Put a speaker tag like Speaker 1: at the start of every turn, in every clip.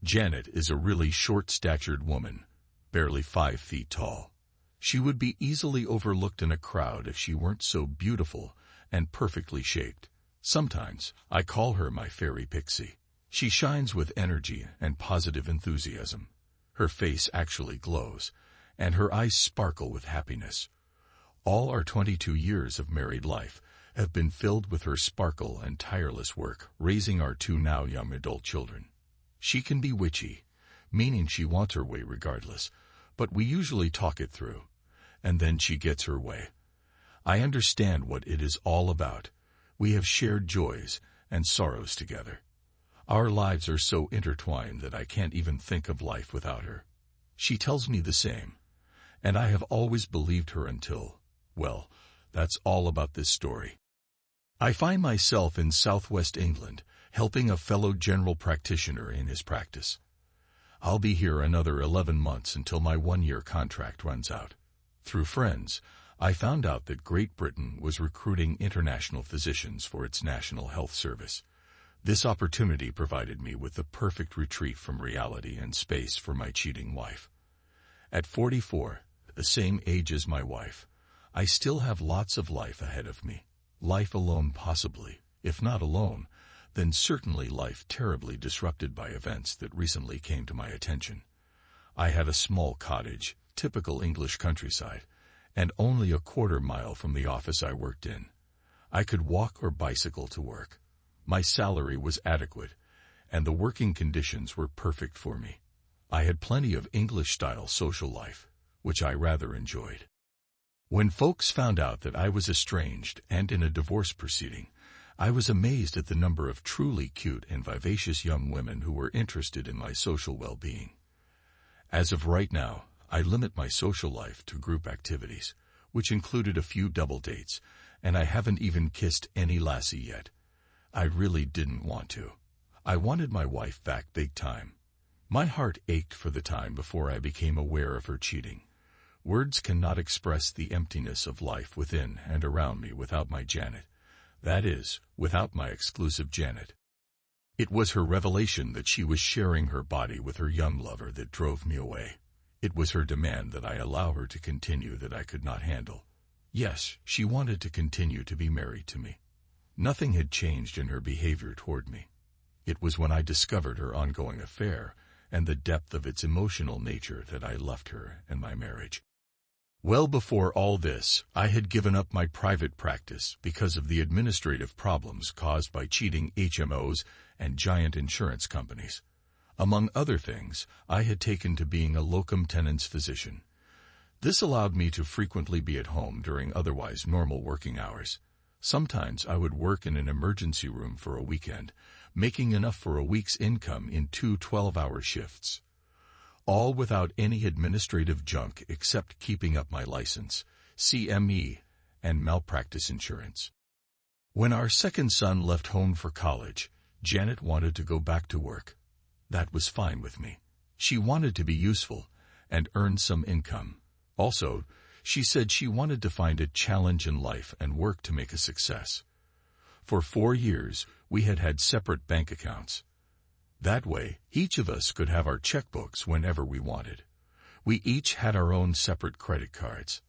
Speaker 1: Janet is a really short-statured woman, barely 5 feet tall. She would be easily overlooked in a crowd if she weren't so beautiful and perfectly shaped. Sometimes I call her my fairy pixie. She shines with energy and positive enthusiasm. Her face actually glows, and her eyes sparkle with happiness. All our 22 years of married life have been filled with her sparkle and tireless work raising our 2 now young adult children. She can be witchy, meaning she wants her way regardless, but we usually talk it through, and then she gets her way. I understand what it is all about. We have shared joys and sorrows together. Our lives are so intertwined that I can't even think of life without her. She tells me the same, and I have always believed her until, well, that's all about this story. I find myself in southwest England, helping a fellow general practitioner in his practice. I'll be here another 11 months until my 1-year contract runs out. Through friends, I found out that Great Britain was recruiting international physicians for its National Health Service. This opportunity provided me with the perfect retreat from reality and space for my cheating wife. At 44, the same age as my wife, I still have lots of life ahead of me. Life alone possibly, if not alone, then certainly life terribly disrupted by events that recently came to my attention. I had a small cottage, typical English countryside, and only a quarter-mile from the office I worked in. I could walk or bicycle to work. My salary was adequate, and the working conditions were perfect for me. I had plenty of English-style social life, which I rather enjoyed. When folks found out that I was estranged and in a divorce proceeding, I was amazed at the number of truly cute and vivacious young women who were interested in my social well-being. As of right now, I limit my social life to group activities, which included a few double dates, and I haven't even kissed any lassie yet. I really didn't want to. I wanted my wife back big time. My heart ached for the time before I became aware of her cheating. Words cannot express the emptiness of life within and around me without my Janet. That is, without my exclusive Janet. It was her revelation that she was sharing her body with her young lover that drove me away. It was her demand that I allow her to continue that I could not handle. Yes, she wanted to continue to be married to me. Nothing had changed in her behavior toward me. It was when I discovered her ongoing affair and the depth of its emotional nature that I left her and my marriage. Well before all this, I had given up my private practice because of the administrative problems caused by cheating HMOs and giant insurance companies. Among other things, I had taken to being a locum tenens physician. This allowed me to frequently be at home during otherwise normal working hours. Sometimes I would work in an emergency room for a weekend, making enough for a week's income in 2 12-hour shifts. All without any administrative junk except keeping up my license, CME, and malpractice insurance. When our second son left home for college, Janet wanted to go back to work. That was fine with me. She wanted to be useful and earn some income. Also, she said she wanted to find a challenge in life and work to make a success. For 4 years, we had had separate bank accounts. That way, each of us could have our checkbooks whenever we wanted. We each had our own separate credit cards.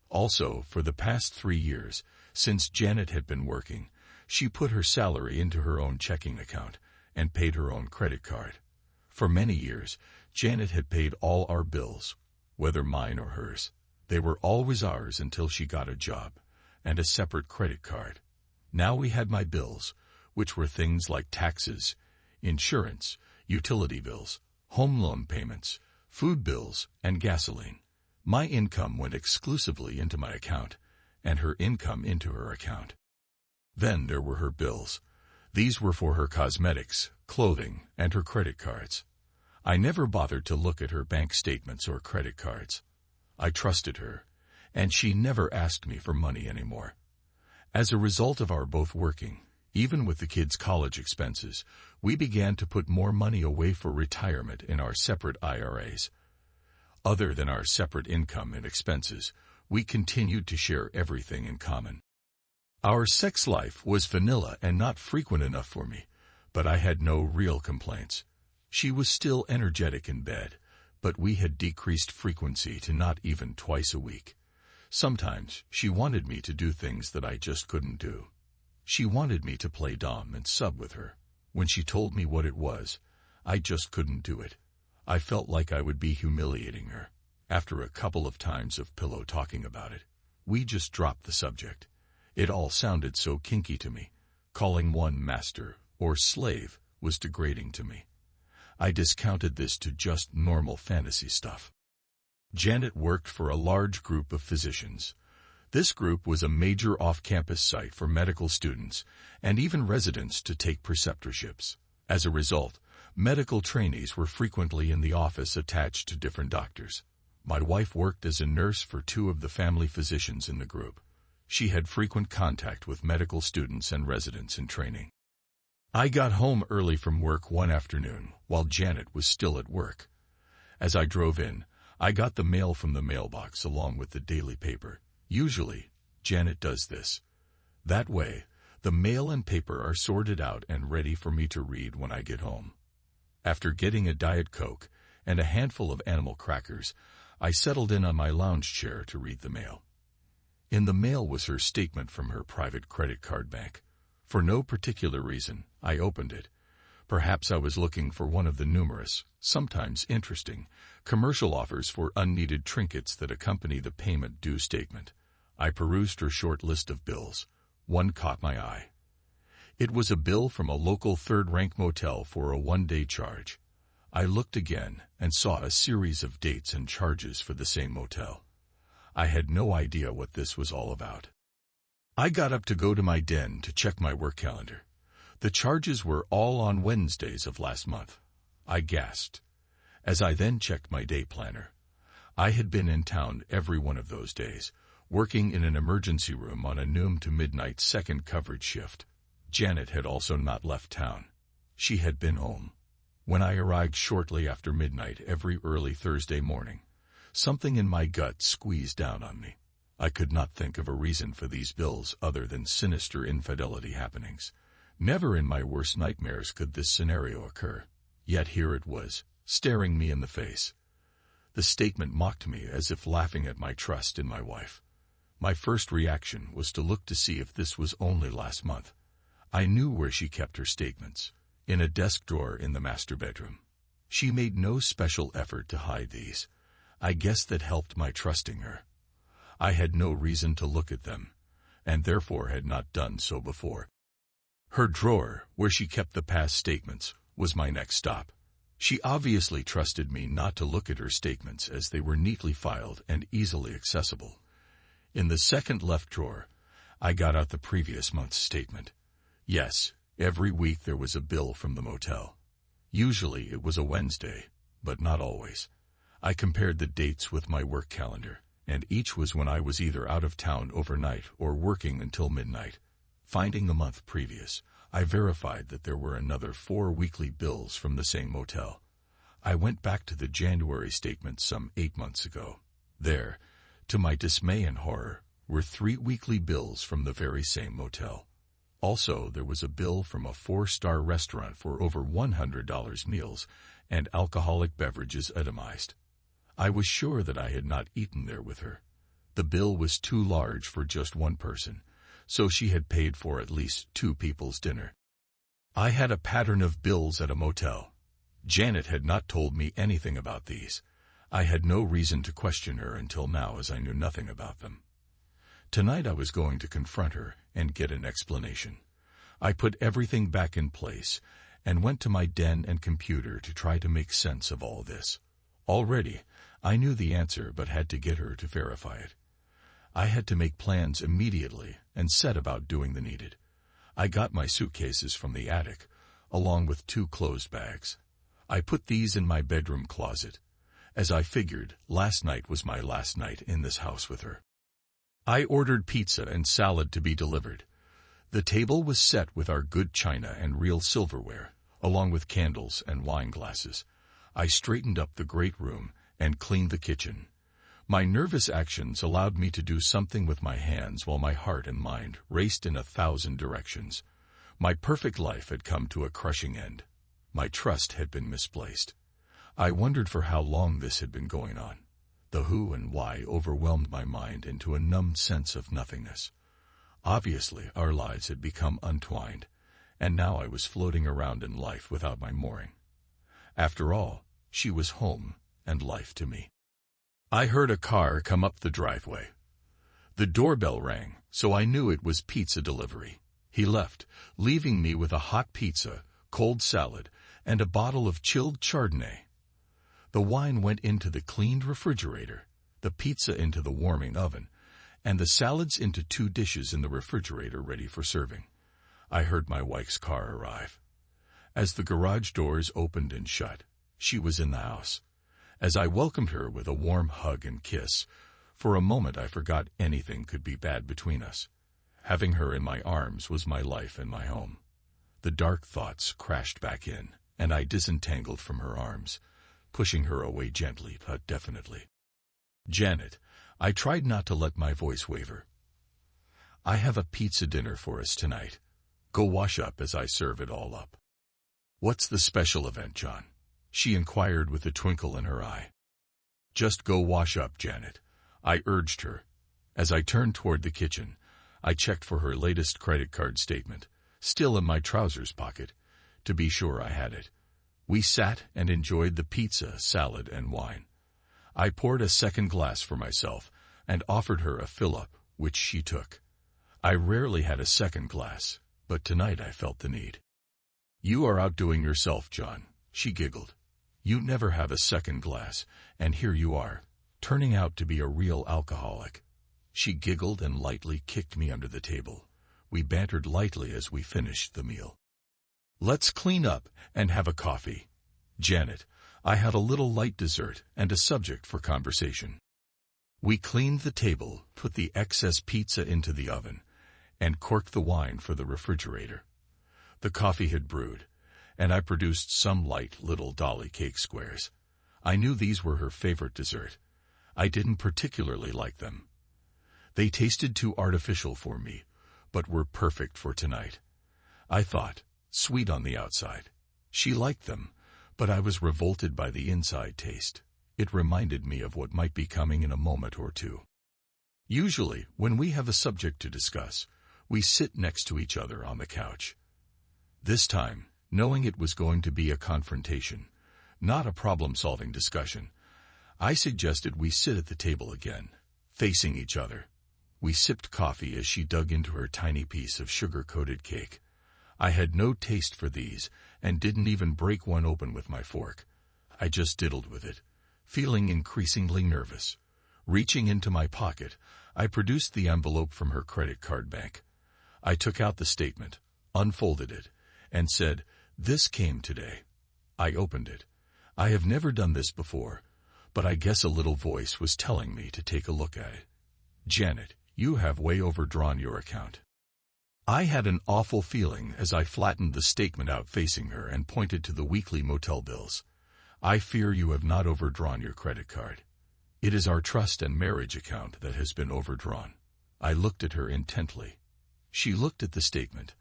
Speaker 1: Also, for the past 3 years, since Janet had been working, she put her salary into her own checking account and paid her own credit card. For many years, Janet had paid all our bills, whether mine or hers. They were always ours until she got a job and a separate credit card. Now we had my bills, which were things like taxes, insurance, utility bills, home loan payments, food bills, and gasoline. My income went exclusively into my account, and her income into her account. Then there were her bills. These were for her cosmetics, clothing, and her credit cards. I never bothered to look at her bank statements or credit cards. I trusted her, and she never asked me for money anymore. As a result of our both working, even with the kids' college expenses, we began to put more money away for retirement in our separate IRAs. Other than our separate income and expenses, we continued to share everything in common. Our sex life was vanilla and not frequent enough for me, but I had no real complaints. She was still energetic in bed, but we had decreased frequency to not even twice a week. Sometimes she wanted me to do things that I just couldn't do. She wanted me to play dom and sub with her. When she told me what it was, I just couldn't do it. I felt like I would be humiliating her. After a couple of times of pillow talking about it, we just dropped the subject. It all sounded so kinky to me. Calling one master or slave was degrading to me. I discounted this to just normal fantasy stuff. Janet worked for a large group of physicians. This group was a major off-campus site for medical students and even residents to take preceptorships. As a result, medical trainees were frequently in the office attached to different doctors. My wife worked as a nurse for two of the family physicians in the group. She had frequent contact with medical students and residents in training. I got home early from work one afternoon while Janet was still at work. As I drove in, I got the mail from the mailbox along with the daily paper. Usually, Janet does this. That way, the mail and paper are sorted out and ready for me to read when I get home. After getting a Diet Coke and a handful of animal crackers, I settled in on my lounge chair to read the mail. In the mail was her statement from her private credit card bank. For no particular reason, I opened it. Perhaps I was looking for one of the numerous, sometimes interesting, commercial offers for unneeded trinkets that accompany the payment due statement. I perused her short list of bills. One caught my eye. It was a bill from a local third-rank motel for a one-day charge. I looked again and saw a series of dates and charges for the same motel. I had no idea what this was all about. I got up to go to my den to check my work calendar. The charges were all on Wednesdays of last month. I gasped. As I then checked my day planner, I had been in town every one of those days, working in an emergency room on a noon to midnight second coverage shift. Janet had also not left town. She had been home. When I arrived shortly after midnight every early Thursday morning, something in my gut squeezed down on me. I could not think of a reason for these bills other than sinister infidelity happenings. Never in my worst nightmares could this scenario occur. Yet here it was, staring me in the face. The statement mocked me as if laughing at my trust in my wife. My first reaction was to look to see if this was only last month. I knew where she kept her statements, in a desk drawer in the master bedroom. She made no special effort to hide these. I guess that helped my trusting her. I had no reason to look at them, and therefore had not done so before. Her drawer, where she kept the past statements, was my next stop. She obviously trusted me not to look at her statements as they were neatly filed and easily accessible. In the second left drawer, I got out the previous month's statement. Yes, every week there was a bill from the motel. Usually it was a Wednesday, but not always. I compared the dates with my work calendar, and each was when I was either out of town overnight or working until midnight. Finding the month previous, I verified that there were another 4 weekly bills from the same motel. I went back to the January statement some 8 months ago. There, to my dismay and horror, were 3 weekly bills from the very same motel. Also, there was a bill from a 4-star restaurant for over $100 meals and alcoholic beverages itemized. I was sure that I had not eaten there with her. The bill was too large for just one person, so she had paid for at least 2 people's dinner. I had a pattern of bills at a motel. Janet had not told me anything about these. I had no reason to question her until now, as I knew nothing about them. Tonight I was going to confront her and get an explanation. I put everything back in place and went to my den and computer to try to make sense of all this. Already, I knew the answer but had to get her to verify it. I had to make plans immediately and set about doing the needed. I got my suitcases from the attic, along with 2 clothes bags. I put these in my bedroom closet, as I figured last night was my last night in this house with her. I ordered pizza and salad to be delivered. The table was set with our good china and real silverware, along with candles and wine glasses. I straightened up the great room and cleaned the kitchen. My nervous actions allowed me to do something with my hands while my heart and mind raced in 1,000 directions. My perfect life had come to a crushing end. My trust had been misplaced. I wondered for how long this had been going on. The who and why overwhelmed my mind into a numbed sense of nothingness. Obviously, our lives had become untwined, and now I was floating around in life without my mooring. After all, she was home and life to me. I heard a car come up the driveway. The doorbell rang, so I knew it was pizza delivery. He left, leaving me with a hot pizza, cold salad, and a bottle of chilled Chardonnay. The wine went into the cleaned refrigerator, the pizza into the warming oven, and the salads into 2 dishes in the refrigerator ready for serving. I heard my wife's car arrive. As the garage doors opened and shut, she was in the house. As I welcomed her with a warm hug and kiss, for a moment I forgot anything could be bad between us. Having her in my arms was my life and my home. The dark thoughts crashed back in, and I disentangled from her arms, pushing her away gently but definitely. "Janet," I tried not to let my voice waver. "I have a pizza dinner for us tonight. Go wash up as I serve it all up." "What's the special event, John?" she inquired with a twinkle in her eye. "Just go wash up, Janet," I urged her. As I turned toward the kitchen, I checked for her latest credit card statement, still in my trousers pocket, to be sure I had it. We sat and enjoyed the pizza, salad, and wine. I poured a second glass for myself and offered her a fill-up, which she took. I rarely had a second glass, but tonight I felt the need. "You are outdoing yourself, John," she giggled. "You never have a second glass, and here you are, turning out to be a real alcoholic." She giggled and lightly kicked me under the table. We bantered lightly as we finished the meal. "Let's clean up and have a coffee. Janet, I had a little light dessert and a subject for conversation." We cleaned the table, put the excess pizza into the oven, and corked the wine for the refrigerator. The coffee had brewed, and I produced some light little dolly cake squares. I knew these were her favorite dessert. I didn't particularly like them. They tasted too artificial for me, but were perfect for tonight. I thought, sweet on the outside. She liked them, but I was revolted by the inside taste. It reminded me of what might be coming in a moment or two. Usually, when we have a subject to discuss, we sit next to each other on the couch. This time, knowing it was going to be a confrontation, not a problem-solving discussion, I suggested we sit at the table again, facing each other. We sipped coffee as she dug into her tiny piece of sugar-coated cake. I had no taste for these and didn't even break one open with my fork. I just diddled with it, feeling increasingly nervous. Reaching into my pocket, I produced the envelope from her credit card bank. I took out the statement, unfolded it, and said, "This came today." I opened it. I have never done this before, but I guess a little voice was telling me to take a look at it. "Janet, you have way overdrawn your account." I had an awful feeling as I flattened the statement out facing her and pointed to the weekly motel bills. "I fear you have not overdrawn your credit card. It is our trust and marriage account that has been overdrawn." I looked at her intently. She looked at the statement.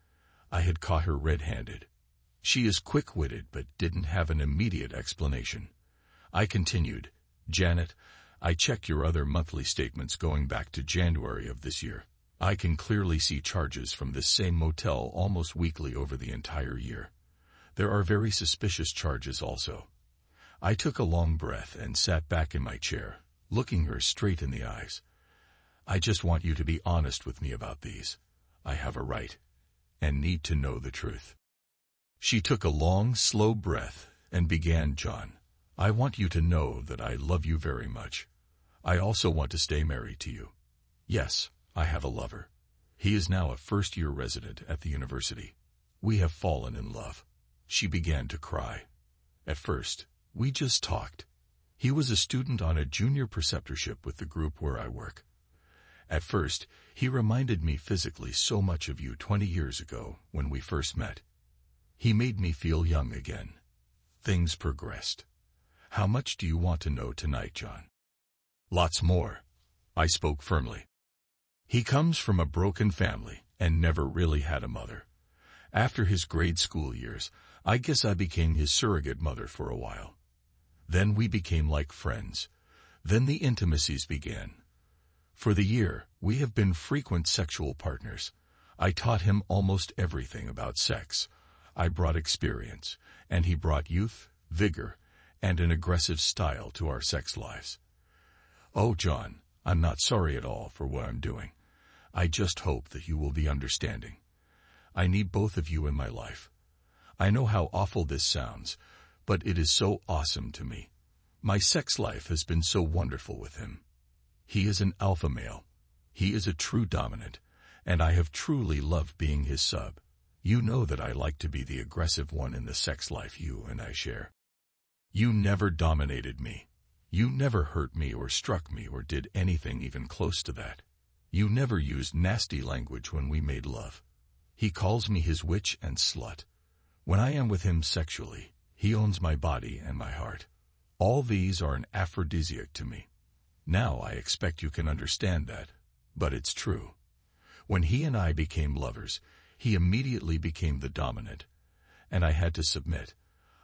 Speaker 1: I had caught her red-handed. She is quick-witted but didn't have an immediate explanation. I continued, "Janet, I checked your other monthly statements going back to January of this year. I can clearly see charges from this same motel almost weekly over the entire year. There are very suspicious charges also." I took a long breath and sat back in my chair, looking her straight in the eyes. "I just want you to be honest with me about these. I have a right and need to know the truth." She took a long, slow breath and began, "John, I want you to know that I love you very much. I also want to stay married to you. Yes, I have a lover. He is now a first-year resident at the university. We have fallen in love." She began to cry. "At first, we just talked. He was a student on a junior preceptorship with the group where I work. At first, he reminded me physically so much of you 20 years ago when we first met. He made me feel young again. Things progressed. How much do you want to know tonight, John?" "Lots more," I spoke firmly. "He comes from a broken family and never really had a mother. After his grade school years, I guess I became his surrogate mother for a while. Then we became like friends. Then the intimacies began. For the year, we have been frequent sexual partners. I taught him almost everything about sex. I brought experience, and he brought youth, vigor, and an aggressive style to our sex lives. Oh, John, I'm not sorry at all for what I'm doing. I just hope that you will be understanding. I need both of you in my life. I know how awful this sounds, but it is so awesome to me. My sex life has been so wonderful with him. He is an alpha male. He is a true dominant, and I have truly loved being his sub. You know that I like to be the aggressive one in the sex life you and I share. You never dominated me. You never hurt me or struck me or did anything even close to that. You never used nasty language when we made love. He calls me his witch and slut. When I am with him sexually, he owns my body and my heart. All these are an aphrodisiac to me. Now I expect you can understand that, but it's true. When he and I became lovers, he immediately became the dominant, and I had to submit.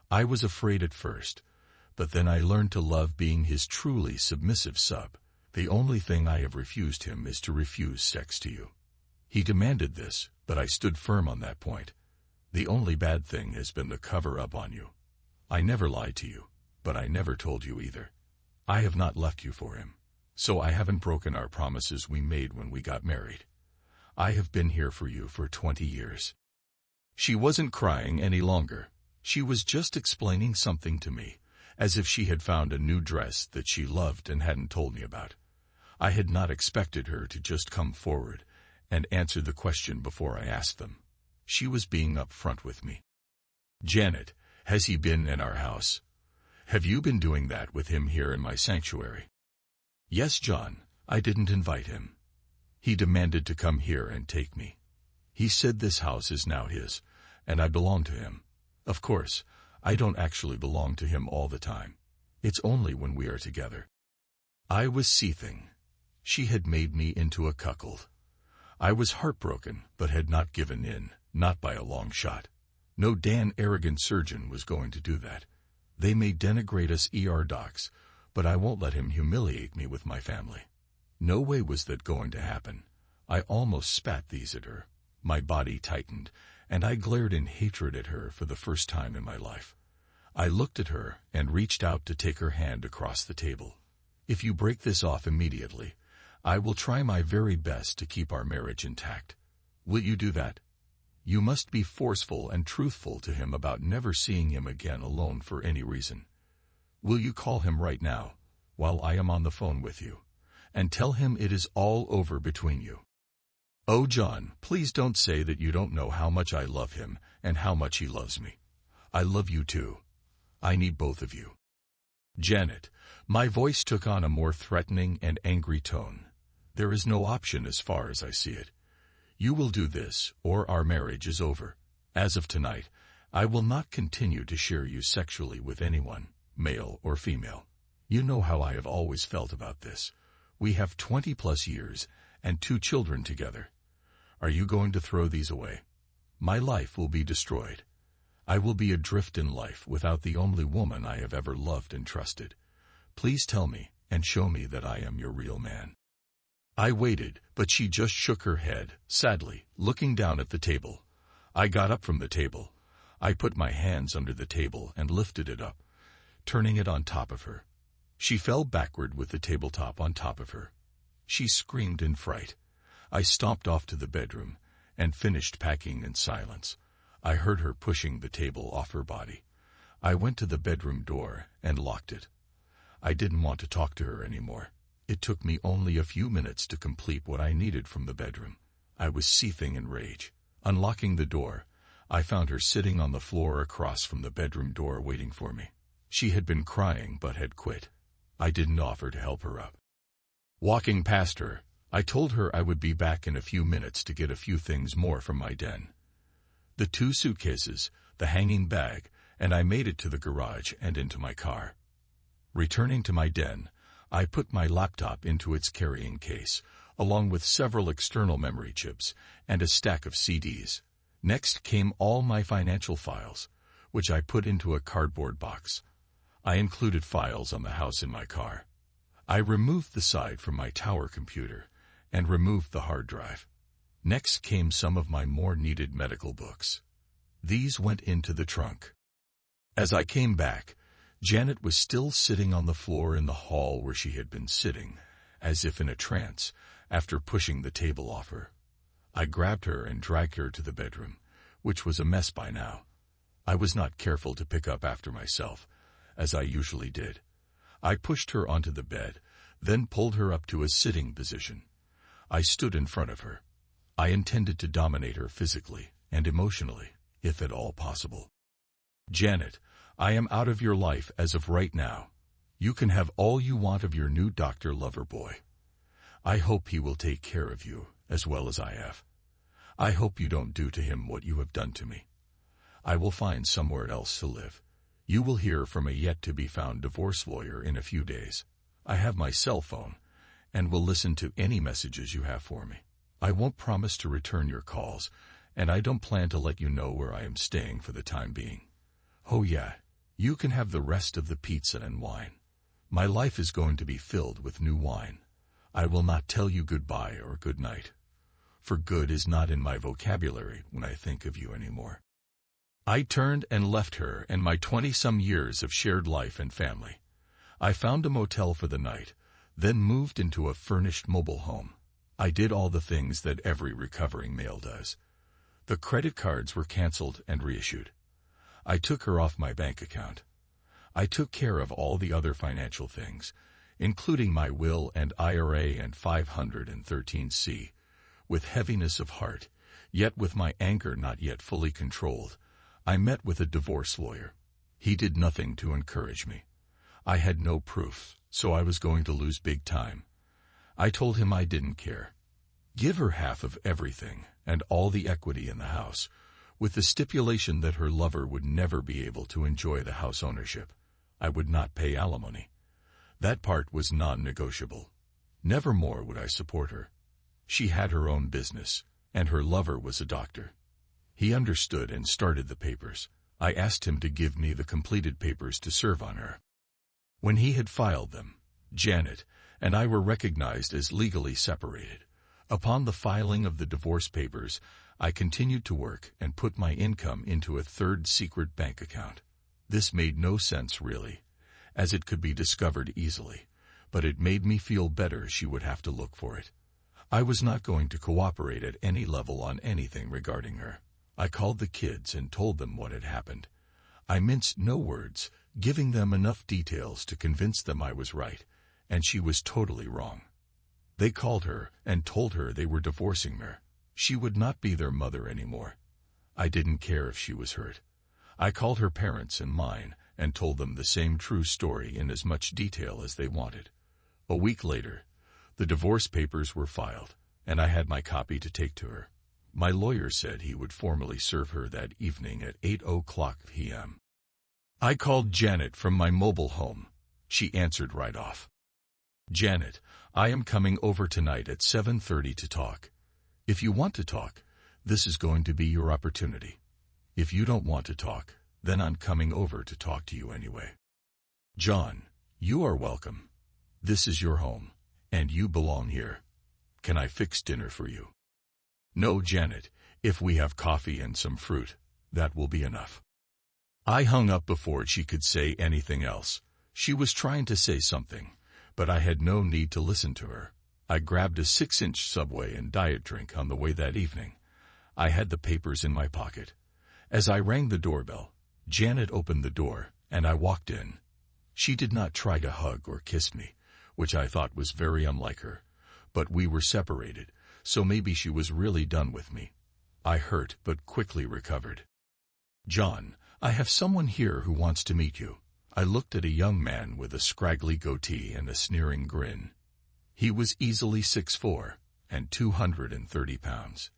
Speaker 1: I was afraid at first, but then I learned to love being his truly submissive sub. The only thing I have refused him is to refuse sex to you. He demanded this, but I stood firm on that point. The only bad thing has been the cover-up on you. I never lied to you, but I never told you either. I have not left you for him, so I haven't broken our promises we made when we got married. I have been here for you for 20 years. She wasn't crying any longer. She was just explaining something to me, as if she had found a new dress that she loved and hadn't told me about. I had not expected her to just come forward and answer the question before I asked them. She was being upfront with me. Janet, has he been in our house? Have you been doing that with him here in my sanctuary? Yes, John, I didn't invite him. He demanded to come here and take me. He said this house is now his, and I belong to him. Of course, I don't actually belong to him all the time. It's only when we are together. I was seething. She had made me into a cuckold. I was heartbroken, but had not given in, not by a long shot. No damn arrogant surgeon was going to do that. They may denigrate us ER docs, but I won't let him humiliate me with my family. No way was that going to happen. I almost spat these at her. My body tightened, and I glared in hatred at her for the first time in my life. I looked at her and reached out to take her hand across the table. If you break this off immediately, I will try my very best to keep our marriage intact. Will you do that? You must be forceful and truthful to him about never seeing him again alone for any reason. Will you call him right now, while I am on the phone with you, and tell him it is all over between you? Oh, John, please don't say that you don't know how much I love him and how much he loves me. I love you too. I need both of you. Janet, my voice took on a more threatening and angry tone. There is no option as far as I see it. You will do this, or our marriage is over. As of tonight, I will not continue to share you sexually with anyone, male or female. You know how I have always felt about this. We have 20+ years and 2 children together. Are you going to throw these away? My life will be destroyed. I will be adrift in life without the only woman I have ever loved and trusted. Please tell me and show me that I am your real man. I waited, but she just shook her head, sadly, looking down at the table. I got up from the table. I put my hands under the table and lifted it up, turning it on top of her. She fell backward with the tabletop on top of her. She screamed in fright. I stomped off to the bedroom and finished packing in silence. I heard her pushing the table off her body. I went to the bedroom door and locked it. I didn't want to talk to her anymore. It took me only a few minutes to complete what I needed from the bedroom. I was seething in rage. Unlocking the door, I found her sitting on the floor across from the bedroom door waiting for me. She had been crying but had quit. I didn't offer to help her up. Walking past her, I told her I would be back in a few minutes to get a few things more from my den. The 2 suitcases, the hanging bag, and I made it to the garage and into my car. Returning to my den, I put my laptop into its carrying case, along with several external memory chips and a stack of CDs. Next came all my financial files, which I put into a cardboard box. I included files on the house in my car. I removed the side from my tower computer and removed the hard drive. Next came some of my more needed medical books. These went into the trunk. As I came back, Janet was still sitting on the floor in the hall where she had been sitting, as if in a trance, after pushing the table off her. I grabbed her and dragged her to the bedroom, which was a mess by now. I was not careful to pick up after myself, as I usually did. I pushed her onto the bed, then pulled her up to a sitting position. I stood in front of her. I intended to dominate her physically and emotionally, if at all possible. "Janet, I am out of your life as of right now. You can have all you want of your new Dr. Loverboy. I hope he will take care of you, as well as I have. I hope you don't do to him what you have done to me. I will find somewhere else to live. You will hear from a yet-to-be-found divorce lawyer in a few days. I have my cell phone, and will listen to any messages you have for me. I won't promise to return your calls, and I don't plan to let you know where I am staying for the time being. Oh yeah, you can have the rest of the pizza and wine. My life is going to be filled with new wine. I will not tell you goodbye or good night, for good is not in my vocabulary when I think of you anymore." I turned and left her and my 20-some years of shared life and family. I found a motel for the night, then moved into a furnished mobile home. I did all the things that every recovering male does. The credit cards were canceled and reissued. I took her off my bank account. I took care of all the other financial things, including my will and IRA and 513C, with heaviness of heart, yet with my anger not yet fully controlled. I met with a divorce lawyer. He did nothing to encourage me. I had no proof, so I was going to lose big time. I told him I didn't care. Give her half of everything and all the equity in the house, with the stipulation that her lover would never be able to enjoy the house ownership. I would not pay alimony. That part was non-negotiable. Nevermore would I support her. She had her own business, and her lover was a doctor. He understood and started the papers. I asked him to give me the completed papers to serve on her. When he had filed them, Janet and I were recognized as legally separated. Upon the filing of the divorce papers, I continued to work and put my income into a third secret bank account. This made no sense really, as it could be discovered easily, but it made me feel better she would have to look for it. I was not going to cooperate at any level on anything regarding her. I called the kids and told them what had happened. I minced no words, giving them enough details to convince them I was right, and she was totally wrong. They called her and told her they were divorcing her. She would not be their mother anymore. I didn't care if she was hurt. I called her parents and mine and told them the same true story in as much detail as they wanted. A week later, the divorce papers were filed, and I had my copy to take to her. My lawyer said he would formally serve her that evening at 8:00 p.m. I called Janet from my mobile home. She answered right off. "Janet, I am coming over tonight at 7:30 to talk. If you want to talk, this is going to be your opportunity. If you don't want to talk, then I'm coming over to talk to you anyway. John, you are welcome. This is your home, and you belong here. Can I fix dinner for you?" "No, Janet, if we have coffee and some fruit, that will be enough." I hung up before she could say anything else. She was trying to say something, but I had no need to listen to her. I grabbed a 6-inch Subway and diet drink on the way that evening. I had the papers in my pocket. As I rang the doorbell, Janet opened the door, and I walked in. She did not try to hug or kiss me, which I thought was very unlike her, but we were separated, so maybe she was really done with me. I hurt but quickly recovered. "John, I have someone here who wants to meet you." I looked at a young man with a scraggly goatee and a sneering grin. He was easily 6'4", and 230 pounds.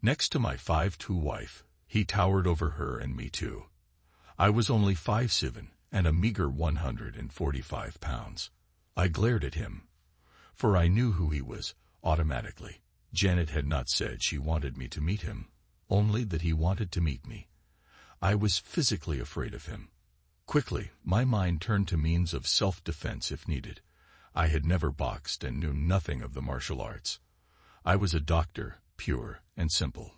Speaker 1: Next to my 5'2" wife, he towered over her and me too. I was only 5'7", and a meager 145 pounds. I glared at him, for I knew who he was, automatically. Janet had not said she wanted me to meet him, only that he wanted to meet me. I was physically afraid of him. Quickly, my mind turned to means of self-defense if needed. I had never boxed and knew nothing of the martial arts. I was a doctor, pure and simple.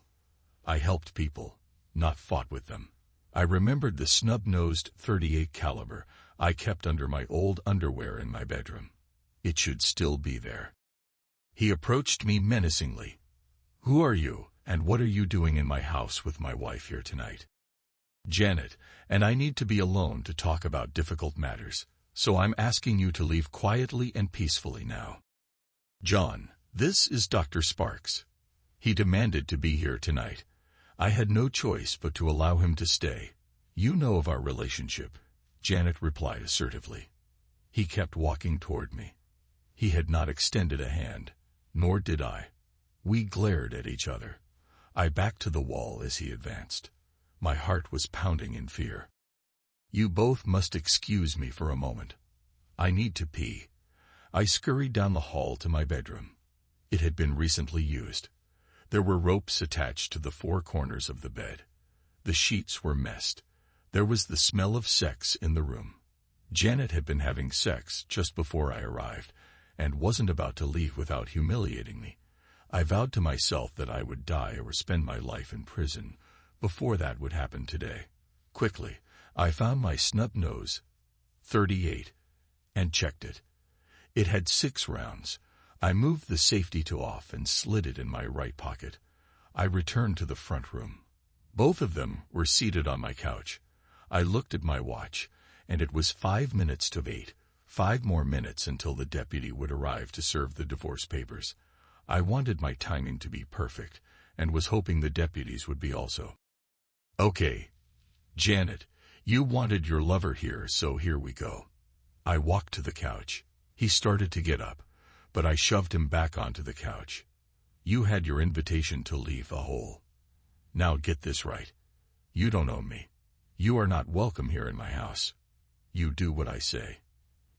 Speaker 1: I helped people, not fought with them. I remembered the snub-nosed .38 caliber I kept under my old underwear in my bedroom. It should still be there. He approached me menacingly. "Who are you, and what are you doing in my house with my wife here tonight?" "Janet, and I need to be alone to talk about difficult matters, so I'm asking you to leave quietly and peacefully now." "John, this is Dr. Sparks. He demanded to be here tonight. I had no choice but to allow him to stay. You know of our relationship," Janet replied assertively. He kept walking toward me. He had not extended a hand, nor did I. We glared at each other. I backed to the wall as he advanced. My heart was pounding in fear. "You both must excuse me for a moment. I need to pee." I scurried down the hall to my bedroom. It had been recently used. There were ropes attached to the four corners of the bed. The sheets were messed. There was the smell of sex in the room. Janet had been having sex just before I arrived, and wasn't about to leave without humiliating me. I vowed to myself that I would die or spend my life in prison before that would happen today. Quickly, I found my snub-nose .38 and checked it. It had 6 rounds. I moved the safety to off and slid it in my right pocket. I returned to the front room. Both of them were seated on my couch. I looked at my watch, and it was 5 minutes to 8. 5 more minutes until the deputy would arrive to serve the divorce papers. I wanted my timing to be perfect, and was hoping the deputies would be also. "Okay, Janet, you wanted your lover here, so here we go." I walked to the couch. He started to get up, but I shoved him back onto the couch. "You had your invitation to leave a hole. Now get this right. You don't own me. You are not welcome here in my house. You do what I say.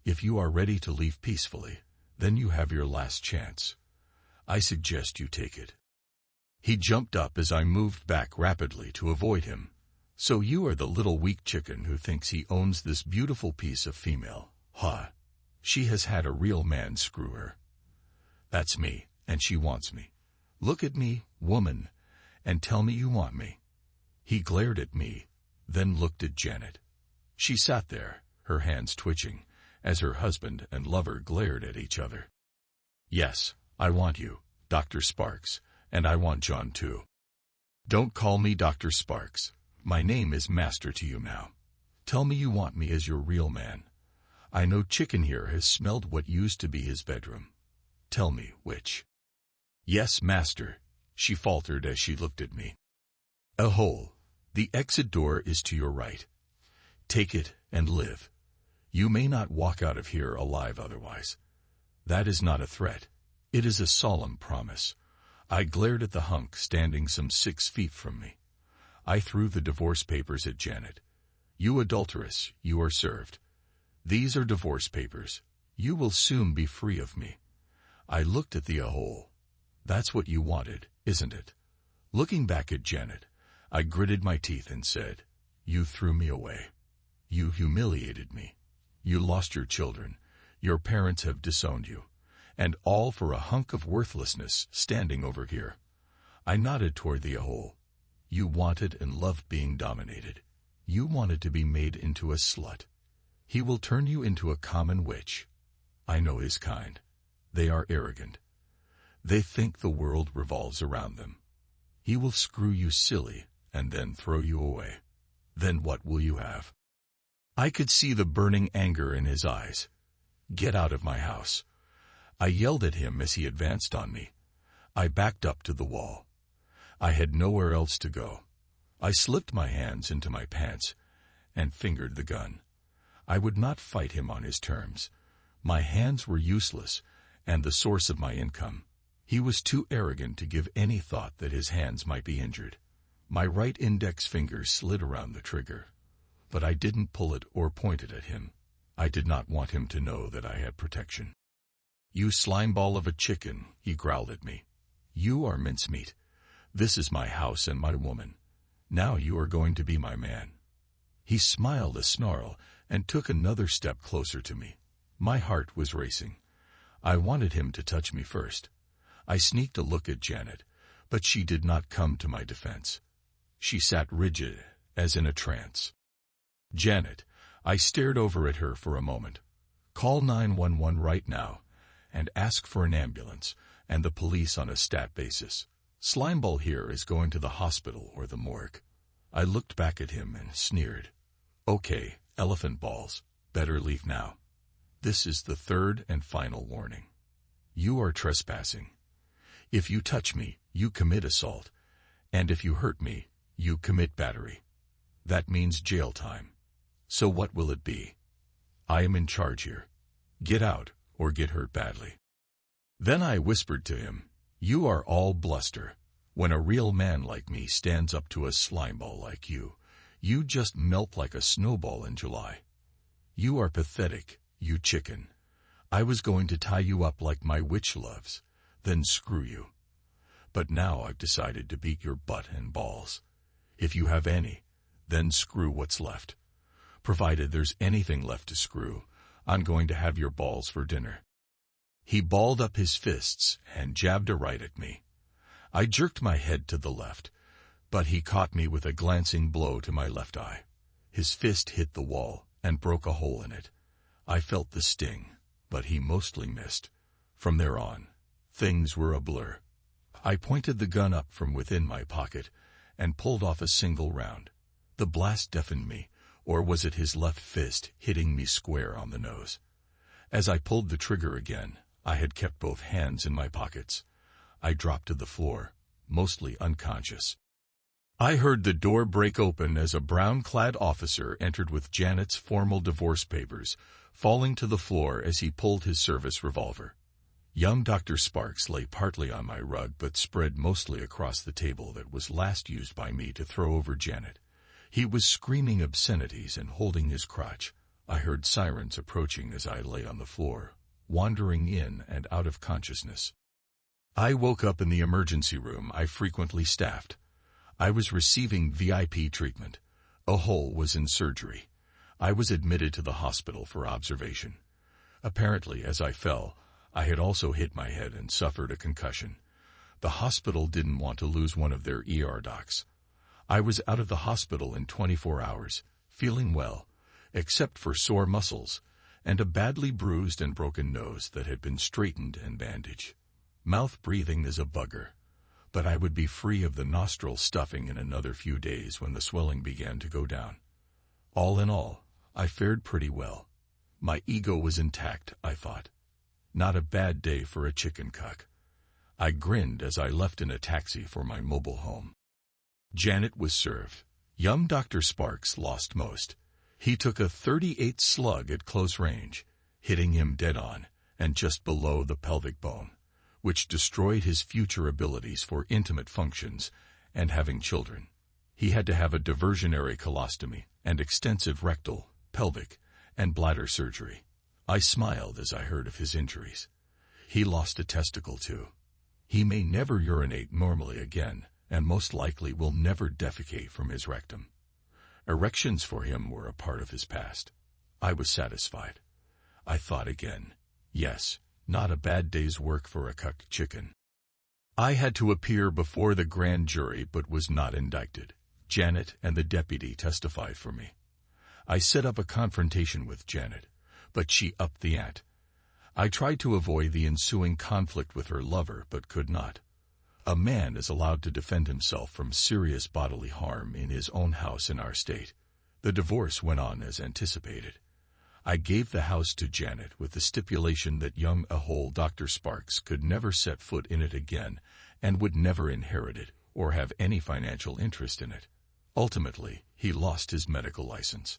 Speaker 1: If you are ready to leave peacefully, then you have your last chance. I suggest you take it." He jumped up as I moved back rapidly to avoid him. "So you are the little weak chicken who thinks he owns this beautiful piece of female, huh? She has had a real man screw her. That's me, and she wants me. Look at me, woman, and tell me you want me." He glared at me, then looked at Janet. She sat there, her hands twitching, as her husband and lover glared at each other. "Yes, I want you, Dr. Sparks, and I want John too. Don't call me Dr. Sparks. My name is Master to you now. Tell me you want me as your real man. I know Chicken here has smelled what used to be his bedroom. Tell me which." "Yes, Master," she faltered as she looked at me. "A hole. The exit door is to your right. Take it and live. You may not walk out of here alive otherwise. That is not a threat. It is a solemn promise." I glared at the hunk standing some 6 feet from me. I threw the divorce papers at Janet. "You adulteress, you are served. These are divorce papers. You will soon be free of me." I looked at the hole. "That's what you wanted, isn't it?" Looking back at Janet, I gritted my teeth and said, "You threw me away. You humiliated me. You lost your children. Your parents have disowned you. And all for a hunk of worthlessness standing over here." I nodded toward the hole. "You wanted and loved being dominated. You wanted to be made into a slut. He will turn you into a common witch. I know his kind. They are arrogant. They think the world revolves around them. He will screw you silly and then throw you away. Then what will you have?" I could see the burning anger in his eyes. "Get out of my house." I yelled at him as he advanced on me. I backed up to the wall. I had nowhere else to go. I slipped my hands into my pants and fingered the gun. I would not fight him on his terms. My hands were useless and the source of my income. He was too arrogant to give any thought that his hands might be injured. My right index finger slid around the trigger, but I didn't pull it or point it at him. I did not want him to know that I had protection. "You slimeball of a chicken," he growled at me. "You are mincemeat. This is my house and my woman. Now you are going to be my man." He smiled a snarl and took another step closer to me. My heart was racing. I wanted him to touch me first. I sneaked a look at Janet, but she did not come to my defense. She sat rigid, as in a trance. "Janet," I stared over at her for a moment. "Call 911 right now, and ask for an ambulance, and the police on a stat basis. Slimeball here is going to the hospital or the morgue." I looked back at him and sneered. "Okay, elephant balls, better leave now. This is the third and final warning. You are trespassing. If you touch me, you commit assault, and if you hurt me, you commit battery. That means jail time. So what will it be? I am in charge here. Get out, or get hurt badly." Then I whispered to him, "You are all bluster. When a real man like me stands up to a slimeball like you just melt like a snowball in July. You are pathetic, you chicken. I was going to tie you up like my witch loves, then screw you. But now I've decided to beat your butt and balls. If you have any, then screw what's left. Provided there's anything left to screw, I'm going to have your balls for dinner." He balled up his fists and jabbed a right at me. I jerked my head to the left, but he caught me with a glancing blow to my left eye. His fist hit the wall and broke a hole in it. I felt the sting, but he mostly missed. From there on, things were a blur. I pointed the gun up from within my pocket and pulled off a single round. The blast deafened me, or was it his left fist hitting me square on the nose? As I pulled the trigger again, I had kept both hands in my pockets. I dropped to the floor, mostly unconscious. I heard the door break open as a brown-clad officer entered with Janet's formal divorce papers, falling to the floor as he pulled his service revolver. Young Dr. Sparks lay partly on my rug but spread mostly across the table that was last used by me to throw over Janet. He was screaming obscenities and holding his crotch. I heard sirens approaching as I lay on the floor, wandering in and out of consciousness. I woke up in the emergency room I frequently staffed. I was receiving VIP treatment. A hole was in surgery. I was admitted to the hospital for observation. Apparently, as I fell, I had also hit my head and suffered a concussion. The hospital didn't want to lose one of their ER docs. I was out of the hospital in 24 hours, feeling well, except for sore muscles, and a badly bruised and broken nose that had been straightened and bandaged. Mouth breathing is a bugger, but I would be free of the nostril stuffing in another few days when the swelling began to go down. All in all, I fared pretty well. My ego was intact, I thought. Not a bad day for a chicken cuck. I grinned as I left in a taxi for my mobile home. Janet was served. Young Dr. Sparks lost most. He took a .38 slug at close range, hitting him dead on and just below the pelvic bone, which destroyed his future abilities for intimate functions and having children. He had to have a diversionary colostomy and extensive rectal, pelvic, and bladder surgery. I smiled as I heard of his injuries. He lost a testicle too. He may never urinate normally again, and most likely will never defecate from his rectum. Erections for him were a part of his past. I was satisfied. I thought again, yes, not a bad day's work for a cucked chicken. I had to appear before the grand jury but was not indicted. Janet and the deputy testified for me. I set up a confrontation with Janet, but she upped the ante. I tried to avoid the ensuing conflict with her lover but could not. A man is allowed to defend himself from serious bodily harm in his own house in our state. The divorce went on as anticipated. I gave the house to Janet with the stipulation that young a-hole Dr. Sparks could never set foot in it again and would never inherit it or have any financial interest in it. Ultimately, he lost his medical license.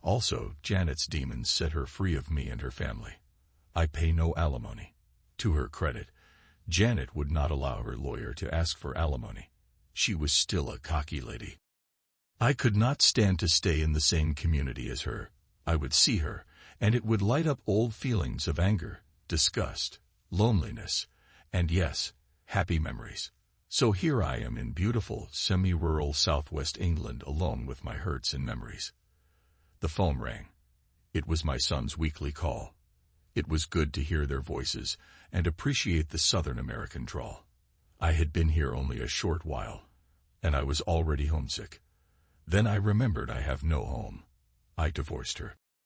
Speaker 1: Also, Janet's demons set her free of me and her family. I pay no alimony. To her credit, Janet would not allow her lawyer to ask for alimony. She was still a cocky lady. I could not stand to stay in the same community as her. I would see her, and it would light up old feelings of anger, disgust, loneliness, and yes, happy memories. So here I am in beautiful, semi-rural southwest England alone with my hurts and memories. The phone rang. It was my son's weekly call. It was good to hear their voices and appreciate the Southern American drawl. I had been here only a short while, and I was already homesick. Then I remembered I have no home. I divorced her.